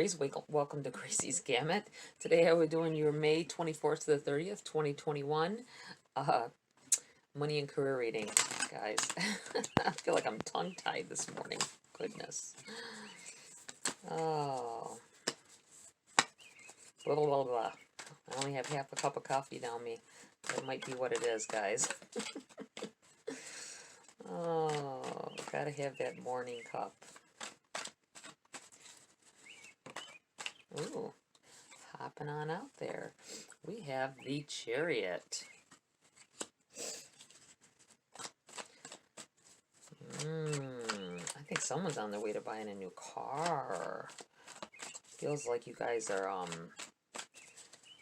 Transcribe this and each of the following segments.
Aries. Welcome to Gracie's Gamut. Today I was doing your May 24th to the 30th, 2021 money and career reading, guys. I feel like I'm tongue-tied this morning. Goodness. Oh. Blah, blah, blah, blah. I only have half a cup of coffee down me. That might be what it is, guys. Oh, gotta have that morning cup. Ooh, hopping on out there. We have the Chariot. I think someone's on their way to buying a new car. Feels like you guys are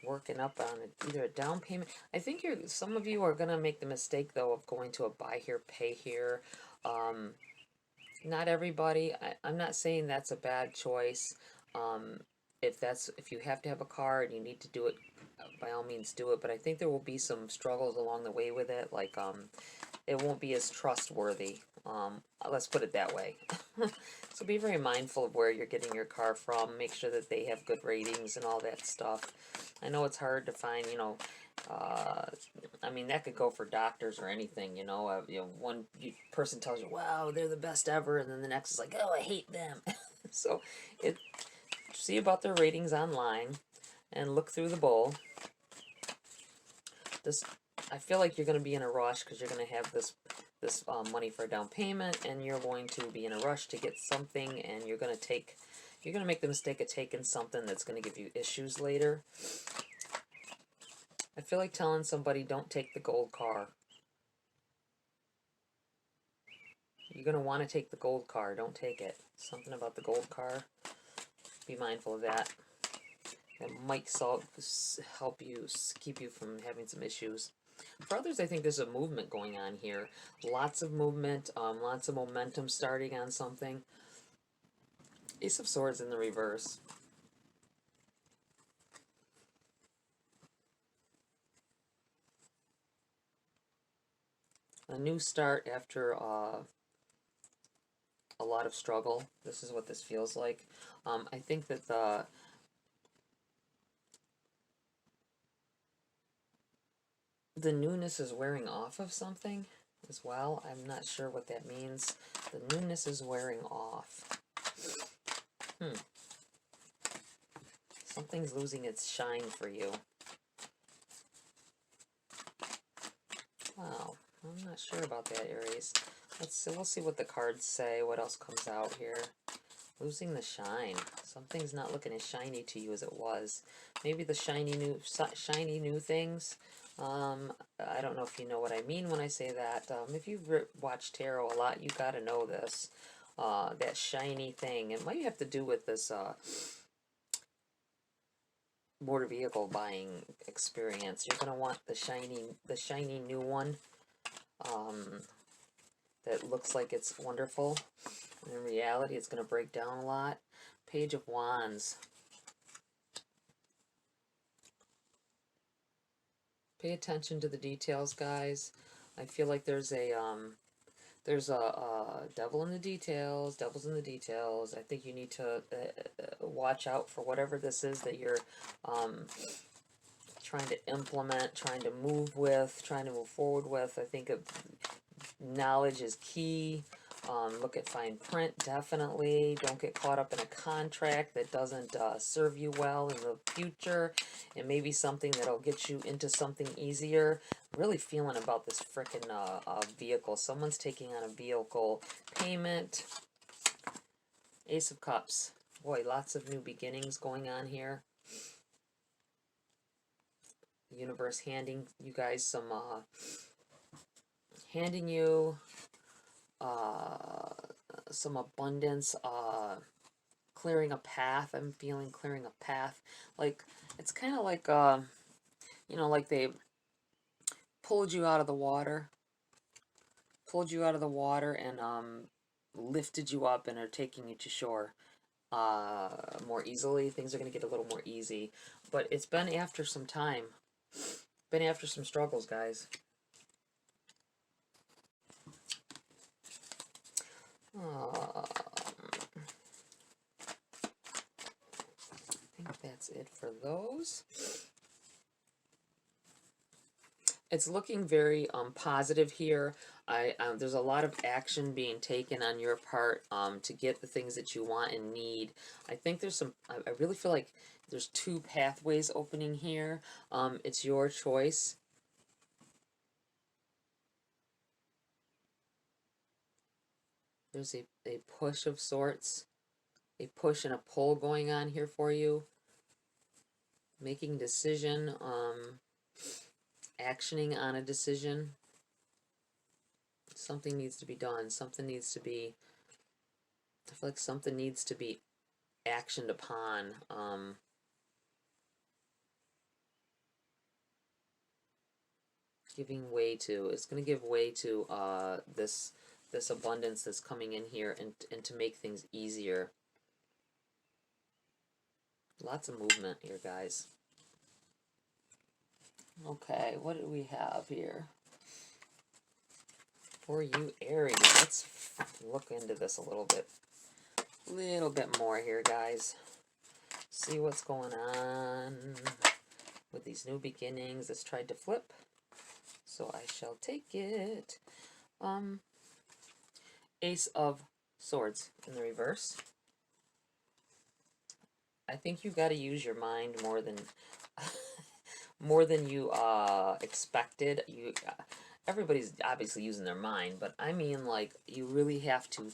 working up on either a down payment. I think some of you are gonna make the mistake though of going to a buy here, pay here. Not everybody. I'm not saying that's a bad choice. If you have to have a car and you need to do it, by all means do it. But I think there will be some struggles along the way with it. Like it won't be as trustworthy. Let's put it that way. So be very mindful of where you're getting your car from. Make sure that they have good ratings and all that stuff. I know it's hard to find, I mean, that could go for doctors or anything, one person tells you, wow, they're the best ever, and then the next is like, oh, I hate them. So see about their ratings online and look through the bowl. I feel like you're going to be in a rush because you're going to have this money for a down payment, and you're going to be in a rush to get something, and you're going to make the mistake of taking something that's going to give you issues later. I feel like telling somebody, don't take the gold car. You're going to want to take the gold car. Don't take it. Something about the gold car. Be mindful of that. That might help you, keep you from having some issues. For others, I think there's a movement going on here. Lots of movement, lots of momentum starting on something. Ace of Swords in the reverse. A new start after a lot of struggle. This is what this feels like. I think that the newness is wearing off of something as well. I'm not sure what that means. The newness is wearing off. Something's losing its shine for you. Wow, I'm not sure about that, Aries. We'll see what the cards say. What else comes out here? Losing the shine. Something's not looking as shiny to you as it was. Maybe the shiny new things. I don't know if you know what I mean when I say that. If you've watched tarot a lot, you got to know this. That shiny thing. It might have to do with this motor vehicle buying experience. You're gonna want the shiny new one. That looks like it's wonderful. In reality, it's going to break down a lot. Page of Wands. Pay attention to the details, guys. I feel like there's a devil in the details. Devil's in the details. I think you need to watch out for whatever this is that you're trying to implement, trying to move with, trying to move forward with. I think knowledge is key. Look at fine print, definitely. Don't get caught up in a contract that doesn't serve you well in the future. It may be something that'll get you into something easier. Really feeling about this frickin' vehicle. Someone's taking on a vehicle payment. Ace of Cups. Boy, lots of new beginnings going on here. The universe handing you guys some, some abundance, clearing a path. I'm feeling clearing a path. Like, it's kind of like, like they pulled you out of the water. And lifted you up and are taking you to shore more easily. Things are going to get a little more easy. But it's been after some time. Been after some struggles, guys. that's it for those. It's looking very positive here. There's a lot of action being taken on your part to get the things that you want and need. I think there's some, I really feel like there's two pathways opening here. It's your choice. There's a push of sorts, a push and a pull going on here for you. Making a decision, actioning on a decision. Something needs to be done. Something needs to be, I feel like something needs to be actioned upon. Giving way to, it's going to give way to this abundance that's coming in here, and to make things easier. Lots of movement here, guys. Okay, what do we have here for you, Aries? Let's look into this a little bit more here, guys. See what's going on with these new beginnings. This tried to flip, so I shall take it. Ace of Swords in the reverse. I think you got to use your mind more than more than you expected. Everybody's obviously using their mind, but I mean, like, you really have to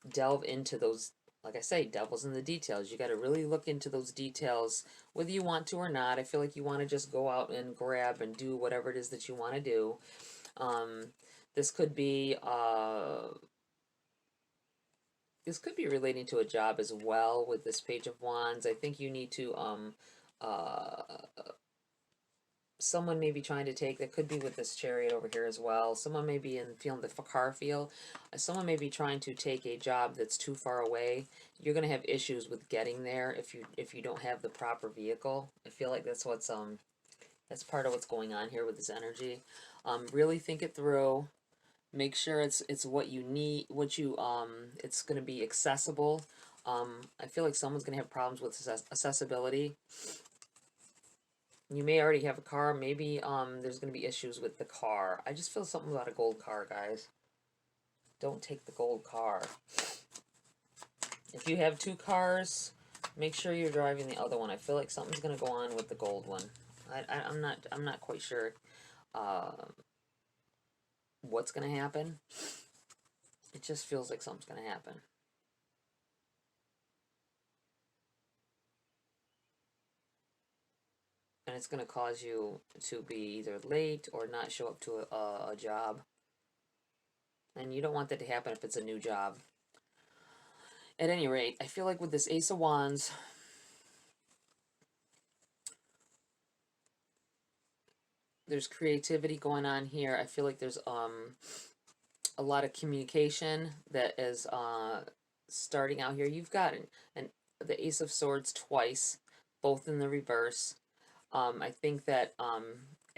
delve into those. Like I say, devil's in the details. You got to really look into those details, whether you want to or not. I feel like you want to just go out and grab and do whatever it is that you want to do. This could be relating to a job as well with this Page of Wands. I think you need to someone may be trying to take, that could be with this Chariot over here as well. Someone may be feeling the car feel. Someone may be trying to take a job that's too far away. You're going to have issues with getting there if you don't have the proper vehicle. I feel like that's what's that's part of what's going on here with this energy. Really think it through. Make sure it's what you need, it's going to be accessible. I feel like someone's going to have problems with accessibility. You may already have a car. Maybe there's going to be issues with the car. I just feel something about a gold car, guys. Don't take the gold car. If you have two cars, make sure you're driving the other one. I feel like something's going to go on with the gold one. I'm not quite sure what's going to happen. It just feels like something's going to happen. And it's going to cause you to be either late or not show up to a job. And you don't want that to happen if it's a new job. At any rate, I feel like with this Ace of Wands, there's creativity going on here. I feel like there's a lot of communication that is starting out here. You've got the Ace of Swords twice, both in the reverse. I think that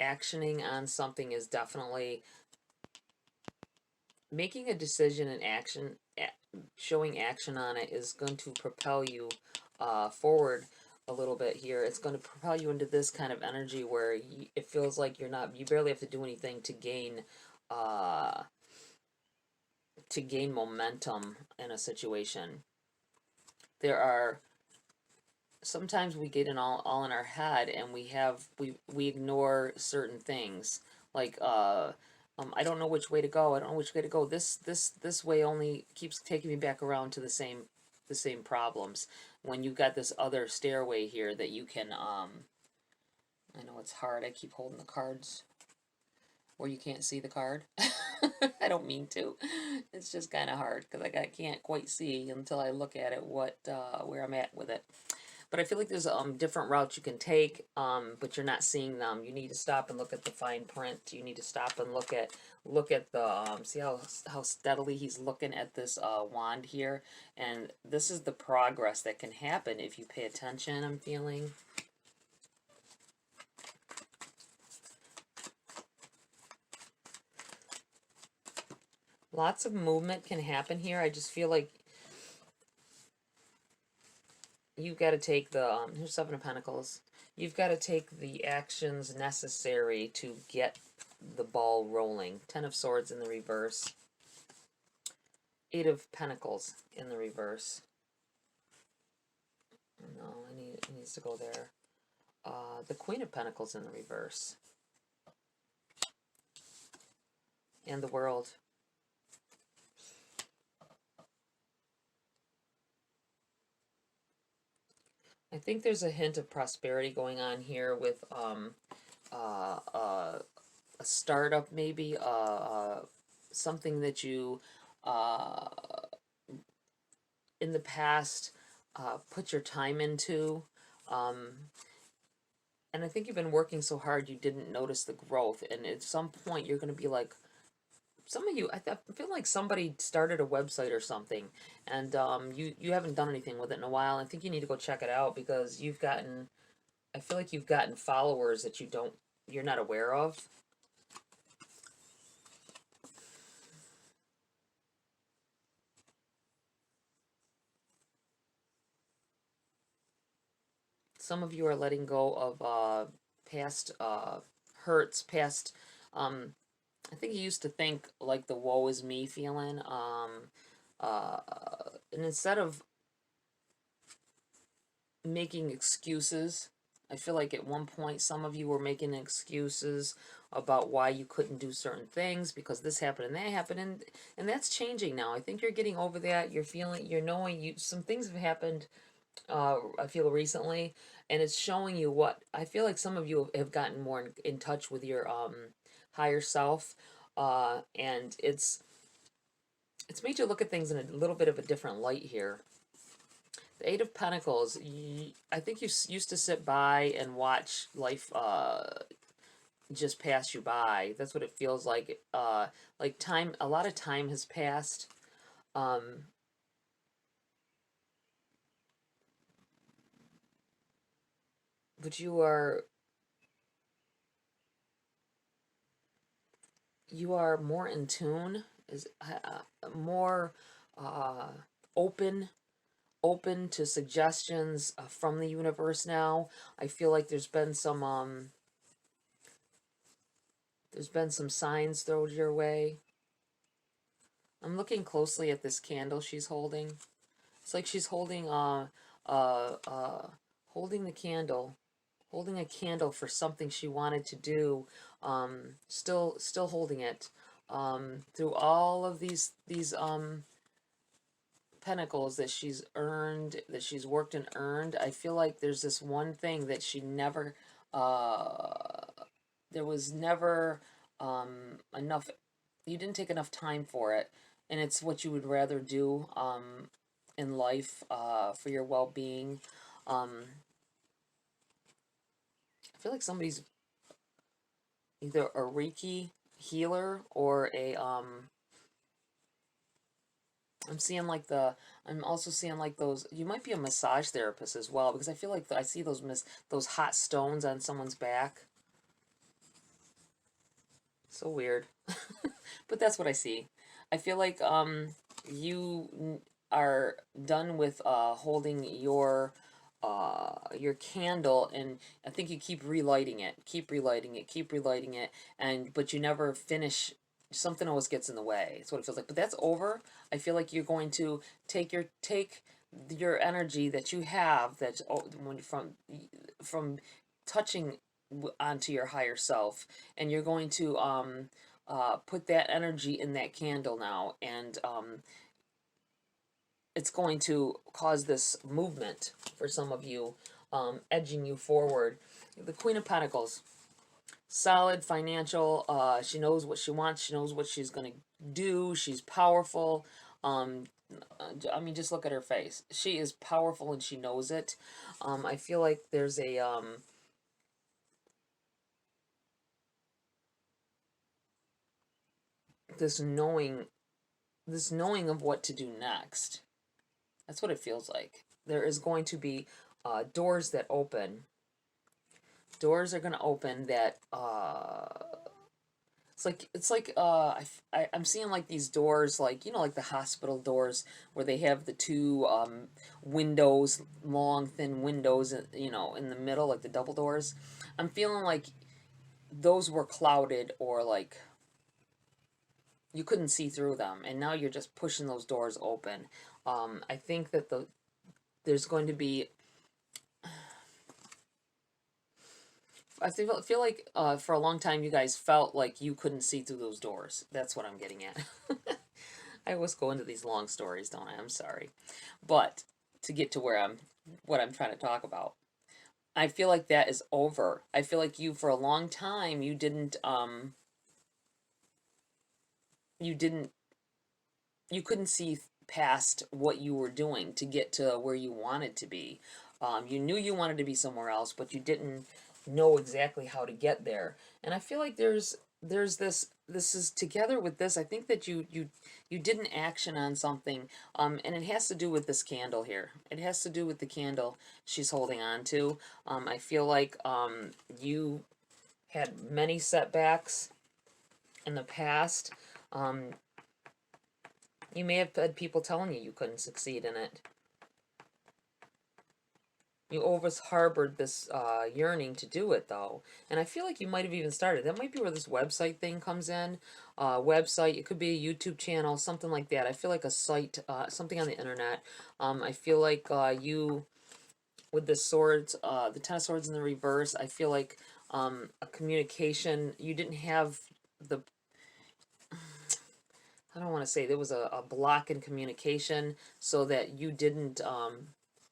actioning on something is definitely making a decision and action, showing action on it is going to propel you forward a little bit here. It's going to propel you into this kind of energy where it feels like you barely have to do anything to gain momentum in a situation. There are sometimes we get all in our head, and we ignore certain things, like I don't know which way to go. I don't know which way to go. This way only keeps taking me back around to the same problems. When you've got this other stairway here that you can I know it's hard. I keep holding the cards where you can't see the card. I don't mean to. It's just kind of hard because I can't quite see until I look at it where I'm at with it. But I feel like there's different routes you can take, but you're not seeing them. You need to stop and look at the fine print. You need to stop and look at the see how steadily he's looking at this wand here, and this is the progress that can happen if you pay attention. I'm feeling. Lots of movement can happen here. I just feel like you've got to take the, here's Seven of Pentacles. You've got to take the actions necessary to get the ball rolling. Ten of Swords in the reverse. Eight of Pentacles in the reverse. No, it needs to go there. The Queen of Pentacles in the reverse. And the World. I think there's a hint of prosperity going on here with a startup, maybe something that you in the past put your time into. And I think you've been working so hard you didn't notice the growth. And at some point you're going to be like, some of you, I feel like somebody started a website or something, and you haven't done anything with it in a while. I think you need to go check it out because you've gotten, I feel like you've gotten followers that you're not aware of. Some of you are letting go of past hurts, past. I think you used to think like the woe is me feeling. And instead of making excuses, I feel like at one point some of you were making excuses about why you couldn't do certain things because this happened and that happened, and that's changing now. I think you're getting over that. You're knowing some things have happened. I feel recently, and it's showing you what I feel like some of you have gotten more in touch with your higher self, and it's made you look at things in a little bit of a different light here. The Eight of Pentacles, I think you used to sit by and watch life just pass you by. That's what it feels like. Like time, a lot of time has passed. But you are more in tune, is more open to suggestions from the universe now. I feel like there's been some signs thrown your way. I'm looking closely at this candle she's holding. It's like she's holding holding the candle, holding a candle for something she wanted to do. Still holding it. Through all of these pentacles that she's earned, that she's worked and earned, I feel like there's this one thing that she never, there was never enough, you didn't take enough time for it, and it's what you would rather do in life for your well-being. I feel like somebody's either a Reiki healer or a I'm also seeing like those, you might be a massage therapist as well, because I feel like I see those hot stones on someone's back. So weird. But that's what I see. I feel like you are done with holding your candle, and I think you keep relighting it, and but you never finish. Something always gets in the way. That's what it feels like. But that's over. I feel like you're going to take your energy that you have, that's from touching onto your higher self, and you're going to put that energy in that candle now, and it's going to cause this movement for some of you, edging you forward. The Queen of Pentacles, solid financial. She knows what she wants. She knows what she's going to do. She's powerful. I mean, just look at her face. She is powerful and she knows it. I feel like there's a this knowing of what to do next. That's what it feels like. There is going to be doors that open. Doors are going to open that I'm seeing like these doors, like, you know, like the hospital doors where they have the two windows, long thin windows, you know, in the middle, like the double doors. I'm feeling like those were clouded, or like you couldn't see through them, and now you're just pushing those doors open. I think that there's going to be, feel like for a long time you guys felt like you couldn't see through those doors. That's what I'm getting at. I always go into these long stories, don't I? I'm sorry. But to get to what I'm trying to talk about, I feel like that is over. I feel like you, for a long time, you didn't, you couldn't see past what you were doing to get to where you wanted to be. You knew you wanted to be somewhere else, but you didn't know exactly how to get there. And I feel like there's this is together with this. I think that you did an action on something, and it has to do with this candle here. It has to do with the candle she's holding on to. I feel like you had many setbacks in the past. Um, you may have had people telling you couldn't succeed in it. You always harbored this yearning to do it, though. And I feel like you might have even started. That might be where this website thing comes in. Website, it could be a YouTube channel, something like that. I feel like a site, something on the internet. I feel like you, with the swords, the Ten of Swords in the reverse, I feel like a communication, you didn't have the, I don't want to say, there was a block in communication, so that you didn't,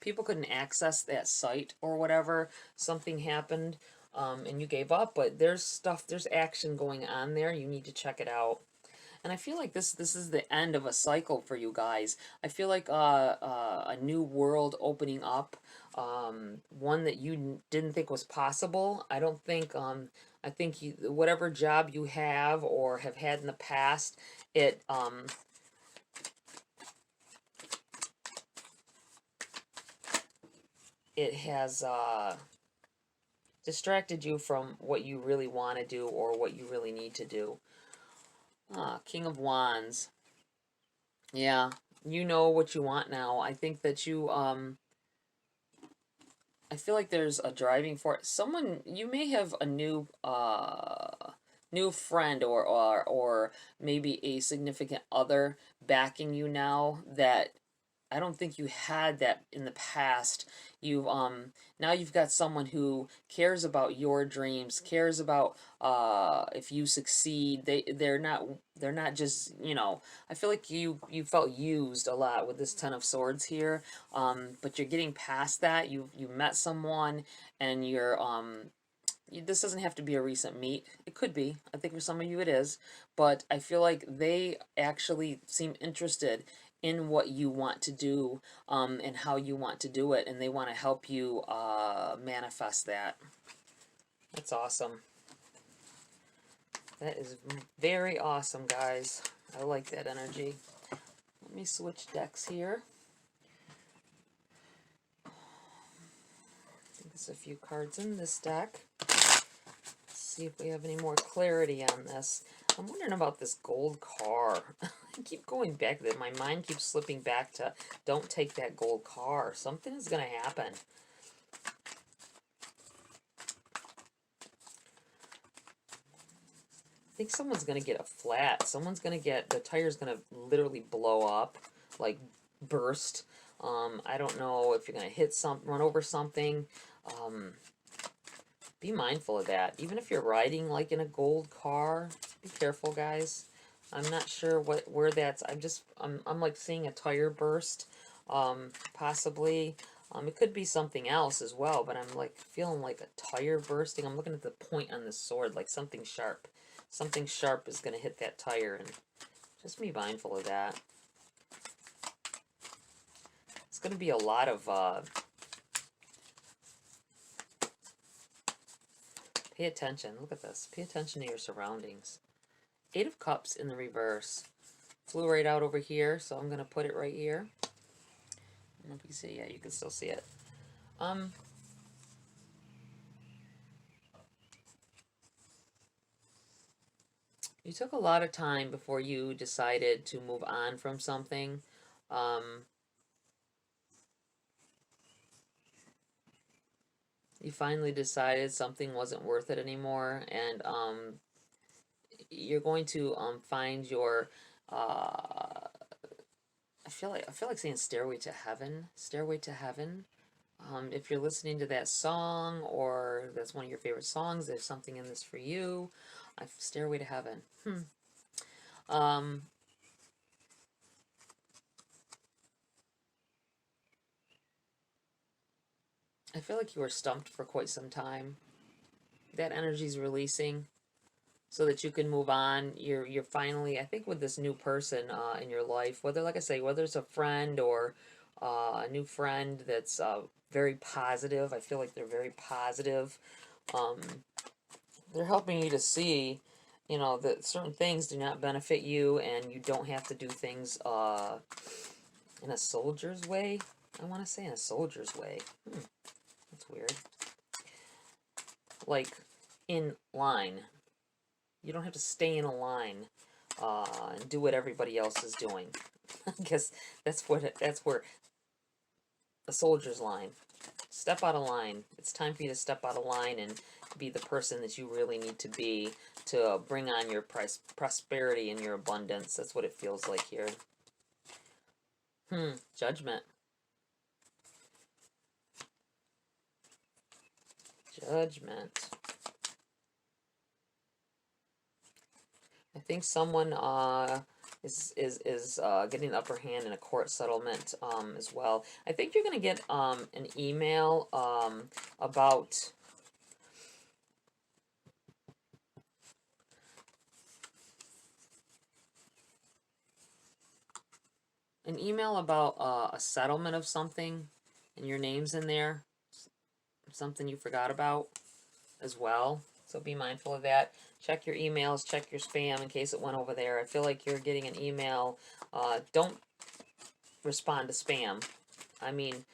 people couldn't access that site or whatever. Something happened, and you gave up, but there's action going on there. You need to check it out. And I feel like this is the end of a cycle for you guys. I feel like a new world opening up, one that you didn't think was possible. I don't think I think whatever job you have or have had in the past, it it has distracted you from what you really want to do or what you really need to do. King of Wands. Yeah, you know what you want now. I think that I feel like there's a driving force. Someone, you may have a new friend, or maybe a significant other backing you now, that I don't think you had that in the past. You've now you've got someone who cares about your dreams, cares about if you succeed. They're not just, you know, I feel like you felt used a lot with this Ten of Swords here. But you're getting past that. You met someone, and this doesn't have to be a recent meet. It could be. I think for some of you it is. But I feel like they actually seem interested in what you want to do, and how you want to do it. And they want to help you manifest that. That's awesome. That is very awesome, guys. I like that energy. Let me switch decks here. I think there's a few cards in this deck. See if we have any more clarity on this. I'm wondering about this gold car. I keep going back to that. My mind keeps slipping back to, don't take that gold car. Something is going to happen. I think someone's going to get a flat. Someone's going to get, the tire's going to literally blow up, like burst. I don't know if you're going to hit run over something. Be mindful of that. Even if you're riding like in a gold car, be careful, guys. I'm not sure where that's. I'm like seeing a tire burst, possibly. It could be something else as well, but I'm like feeling like a tire bursting. I'm looking at the point on the sword, like something sharp. Something sharp is going to hit that tire, and just be mindful of that. It's going to be a lot of pay attention. Look at this. Pay attention to your surroundings. Eight of Cups in the reverse. Flew right out over here, so I'm going to put it right here. I don't know if you can see. Yeah, you can still see it. You took a lot of time before you decided to move on from something. Um, you finally decided something wasn't worth it anymore, and you're going to find your I feel like saying stairway to heaven. Stairway to heaven. If you're listening to that song or that's one of your favorite songs, there's something in this for you. Stairway to heaven. Um, I feel like you were stumped for quite some time. That energy's releasing so that you can move on. You're finally, I think, with this new person in your life, whether, like I say, whether it's a friend or a new friend that's very positive. I feel like they're very positive. Um, they're helping you to see, that certain things do not benefit you, and you don't have to do things in a soldier's way. I want to say in a soldier's way. That's weird. Like in line. You don't have to stay in a line and do what everybody else is doing. I guess that's where a soldier's line. Step out of line. It's time for you to step out of line and be the person that you really need to be to bring on your prosperity and your abundance. That's what it feels like here. Judgment. Judgment. I think someone is getting the upper hand in a court settlement as well. I think you're going to get an email about a settlement of something, and your name's in there. Something you forgot about as well. So be mindful of that. Check your emails, check your spam in case it went over there. I feel like you're getting an email. Don't respond to spam. I mean,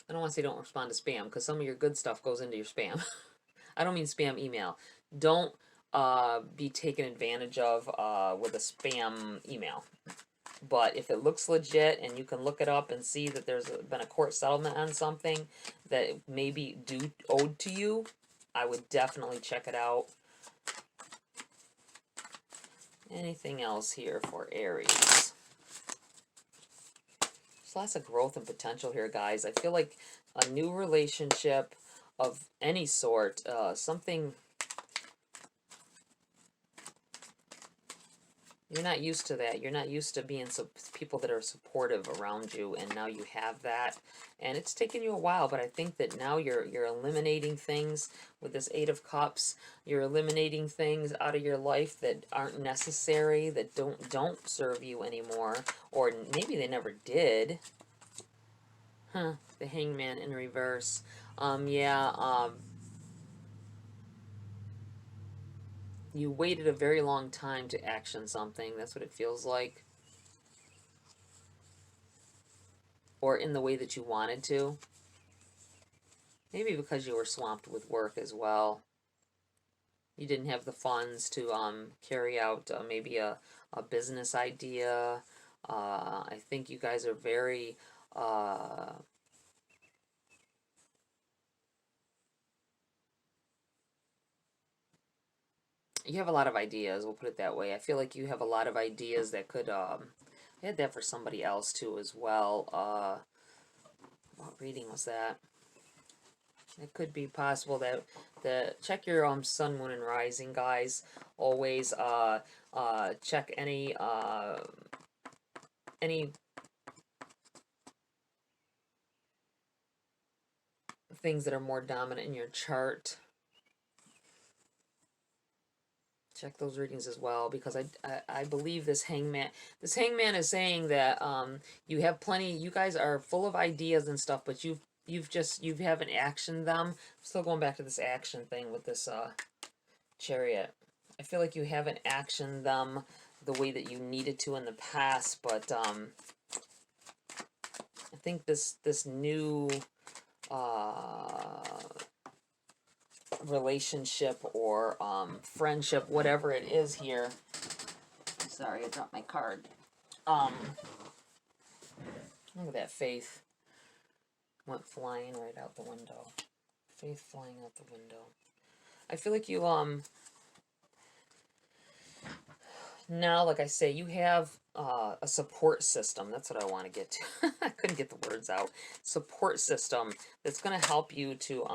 I don't want to say don't respond to spam because some of your good stuff goes into your spam. I don't mean spam email. Don't be taken advantage of with a spam email. But if it looks legit and you can look it up and see that there's been a court settlement on something that may be owed to you, I would definitely check it out. Anything else here for Aries? There's lots of growth and potential here, guys. I feel like a new relationship of any sort, something. You're not used to that. You're not used to being people that are supportive around you, and now you have that. And it's taken you a while, but I think that now you're eliminating things with this Eight of Cups. You're eliminating things out of your life that aren't necessary, that don't serve you anymore, or maybe they never did. The Hangman in reverse. You waited a very long time to action something. That's what it feels like. Or in the way that you wanted to. Maybe because you were swamped with work as well. You didn't have the funds to carry out maybe a business idea. I think you guys are very... you have a lot of ideas, we'll put it that way. I feel like you have a lot of ideas that could... I had that for somebody else too as well. What reading was that? It could be possible that check your sun, moon, and rising, guys. Always check any things that are more dominant in your chart. Check those readings as well, because I believe this hangman is saying that you have plenty. You guys are full of ideas and stuff, but you haven't actioned them. I'm still going back to this action thing with this Chariot. I feel like you haven't actioned them the way that you needed to in the past, but I think this new relationship or friendship, whatever it is here, sorry, I dropped my card. Look at that, faith went flying right out the window. Faith flying out the window. I feel like you, now, like I say, you have a support system. That's what I want to get to. I couldn't get the words out. Support system that's going to help you to,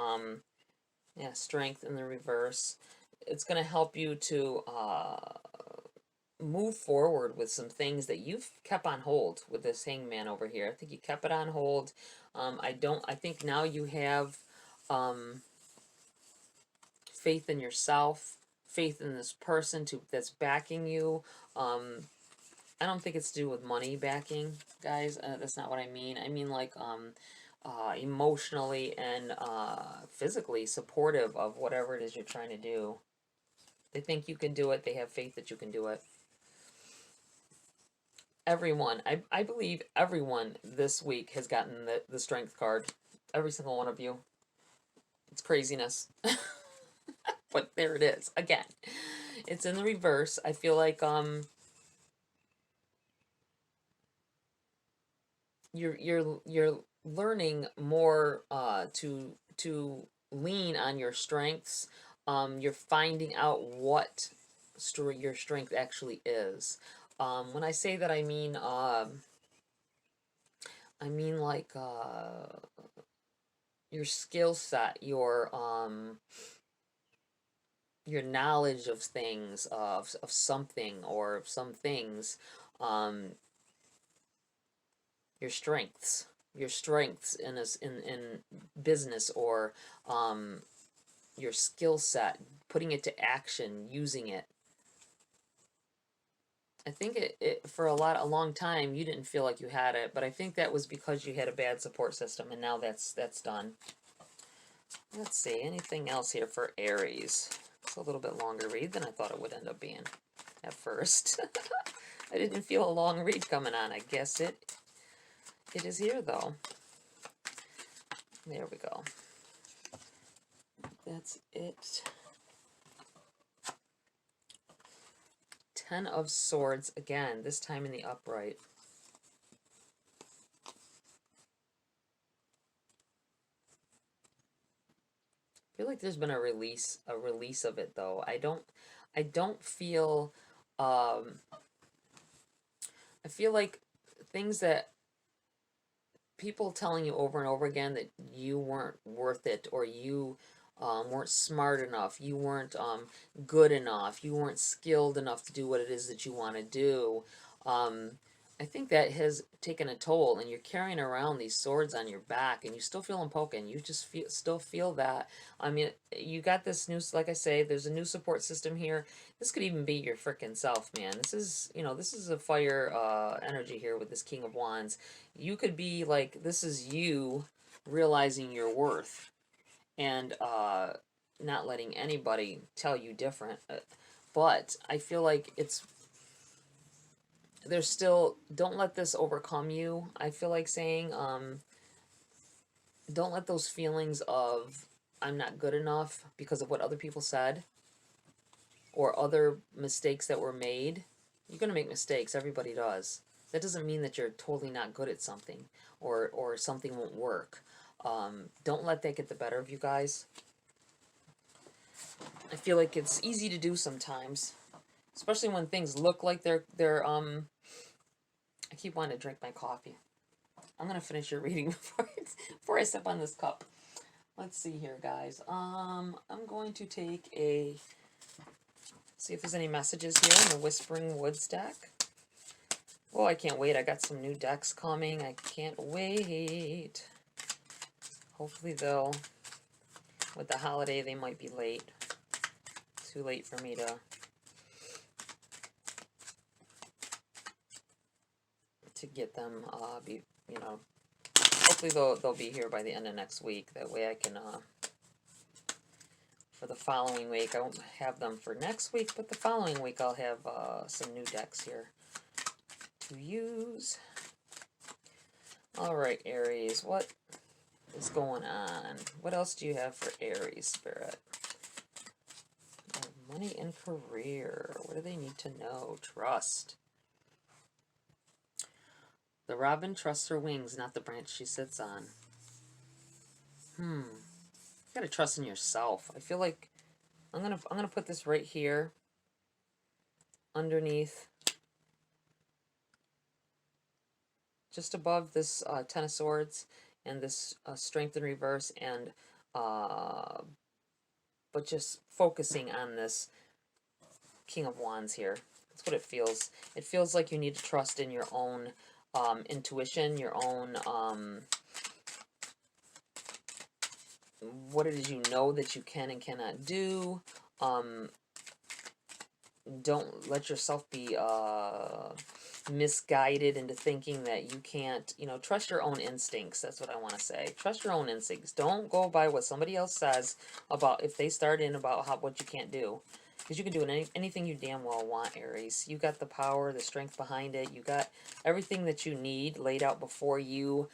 yeah, strength in the reverse. It's going to help you to move forward with some things that you've kept on hold with this hangman over here. I think you kept it on hold. I think now you have faith in yourself, faith in this person that's backing you. I don't think it's to do with money backing, guys. That's not what I mean. I mean like emotionally and physically supportive of whatever it is you're trying to do. They think you can do it. They have faith that you can do it. Everyone, I believe everyone this week has gotten the strength card. Every single one of you. It's craziness. But there it is. Again, it's in the reverse. I feel like you're learning more to lean on your strengths. You're finding out what your strength actually is. When I say that, I mean like your skill set, your knowledge of things, of something or some things, your strengths in business, or your skill set, putting it to action, using it. I think it for a long time you didn't feel like you had it, but I think that was because you had a bad support system, and now that's done. Let's see, anything else here for Aries? It's a little bit longer read than I thought it would end up being at first. I didn't feel a long read coming on. I guess it is here though. There we go. That's it. 10 of Swords again, this time in the upright. I feel like there's been a release of it though. I don't feel I feel like things that people telling you over and over again that you weren't worth it, or you weren't smart enough, you weren't good enough, you weren't skilled enough to do what it is that you want to do. I think that has taken a toll, and you're carrying around these swords on your back, and you still feel them poking. You just still feel that. I mean, you got this new, like I say, there's a new support system here. This could even be your frickin' self, man. This is, this is a fire energy here with this King of Wands. You could be like, this is you realizing your worth, and not letting anybody tell you different. But I feel like there's still, don't let this overcome you. I feel like saying, don't let those feelings of I'm not good enough because of what other people said, or other mistakes that were made. You're going to make mistakes. Everybody does. That doesn't mean that you're totally not good at something, or something won't work. Don't let that get the better of you guys. I feel like it's easy to do sometimes, especially when things look like they're I keep wanting to drink my coffee. I'm gonna finish your reading before I step on this cup. Let's see here, guys. I'm going to take see if there's any messages here in the Whispering Woods deck. Oh, I can't wait. I got some new decks coming. I can't wait. Hopefully, though, with the holiday, they might be late. Too late for me to get them. Hopefully they'll be here by the end of next week. That way I can for the following week. I won't have them for next week, but the following week I'll have some new decks here to use. All right, Aries, what is going on? What else do you have for Aries, Spirit? Money and career. What do they need to know? Trust. The robin trusts her wings, not the branch she sits on. You gotta trust in yourself. I feel like I'm gonna put this right here underneath, just above this Ten of Swords and this Strength in Reverse, and but just focusing on this King of Wands here. That's what it feels. It feels like you need to trust in your own intuition, your own what it is you know that you can and cannot do. Don't let yourself be misguided into thinking that you can't, trust your own instincts. That's what I want to say. Trust your own instincts. Don't go by what somebody else says about, if they start in about what you can't do. Because you can do anything you damn well want, Aries. You got the power, the strength behind it. You got everything that you need laid out before you.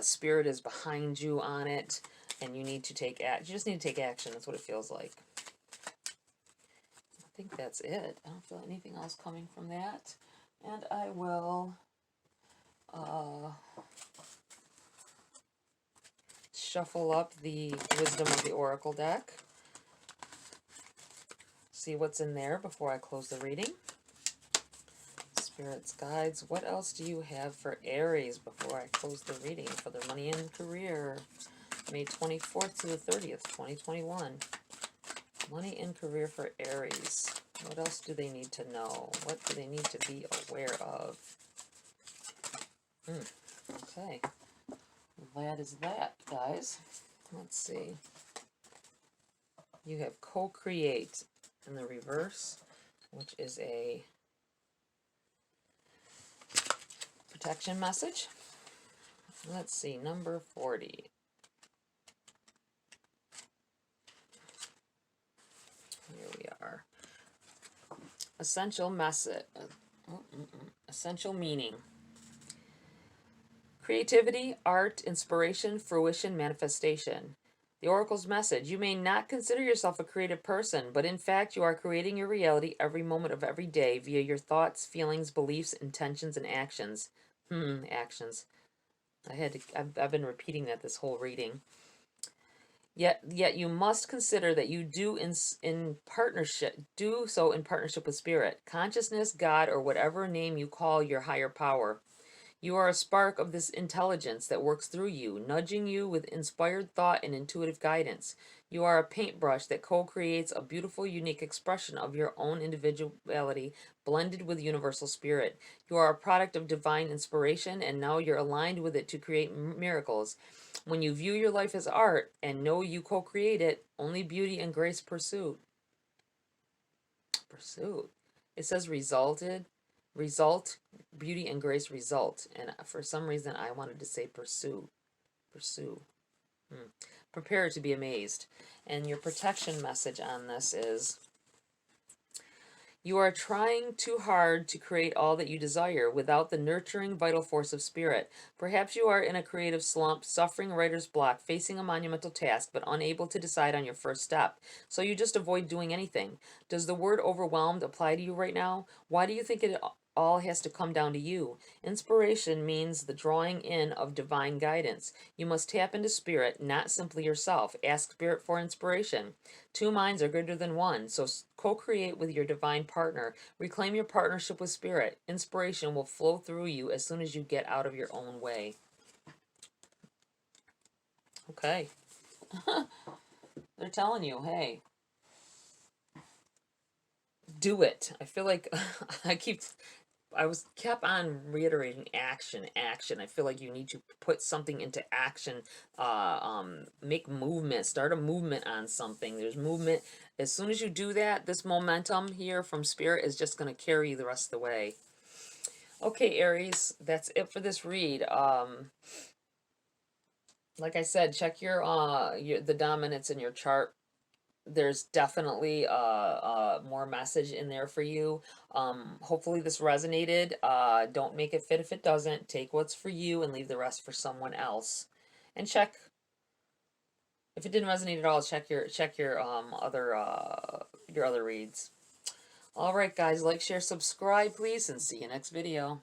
Spirit is behind you on it. And you need to take action. You just need to take action. That's what it feels like. I think that's it. I don't feel anything else coming from that. And I will shuffle up the Wisdom of the Oracle deck. See what's in there before I close the reading. Spirits, guides, what else do you have for Aries before I close the reading for their money and career? May 24th to the 30th, 2021. Money and career for Aries. What else do they need to know? What do they need to be aware of? Okay. That is that, guys. Let's see. You have co-create in the reverse, which is a protection message. Let's see, number 40. Here we are. Essential message. Essential meaning. Creativity, art, inspiration, fruition, manifestation. The Oracle's message. You may not consider yourself a creative person, but in fact you are creating your reality every moment of every day via your thoughts, feelings, beliefs, intentions, and actions. Actions. I've been repeating that this whole reading. Yet you must consider that you do so in partnership with Spirit, consciousness, God, or whatever name you call your higher power. You are a spark of this intelligence that works through you, nudging you with inspired thought and intuitive guidance. You are a paintbrush that co-creates a beautiful, unique expression of your own individuality blended with universal spirit. You are a product of divine inspiration, and now you're aligned with it to create miracles. When you view your life as art and know you co-create it, only beauty and grace pursue. It says result, beauty and grace result. And for some reason, I wanted to say pursue. Prepare to be amazed. And your protection message on this is, you are trying too hard to create all that you desire without the nurturing vital force of spirit. Perhaps you are in a creative slump, suffering writer's block, facing a monumental task, but unable to decide on your first step. So you just avoid doing anything. Does the word overwhelmed apply to you right now? Why do you think it all has to come down to you? Inspiration means the drawing in of divine guidance. You must tap into spirit, not simply yourself. Ask spirit for inspiration. Two minds are greater than one, so co-create with your divine partner. Reclaim your partnership with spirit. Inspiration will flow through you as soon as you get out of your own way. Okay. They're telling you, hey, do it. I feel like I kept on reiterating action. I feel like you need to put something into action, make movement, start a movement on something. There's movement. As soon as you do that, this momentum here from Spirit is just going to carry you the rest of the way. Okay, Aries, that's it for this read. Like I said, check the dominance in your chart. There's definitely more message in there for you. Hopefully this resonated. Don't make it fit if it doesn't. Take what's for you and leave the rest for someone else. And check if it didn't resonate at all. Check your other your other reads. Alright guys, like, share, subscribe please, and see you next video.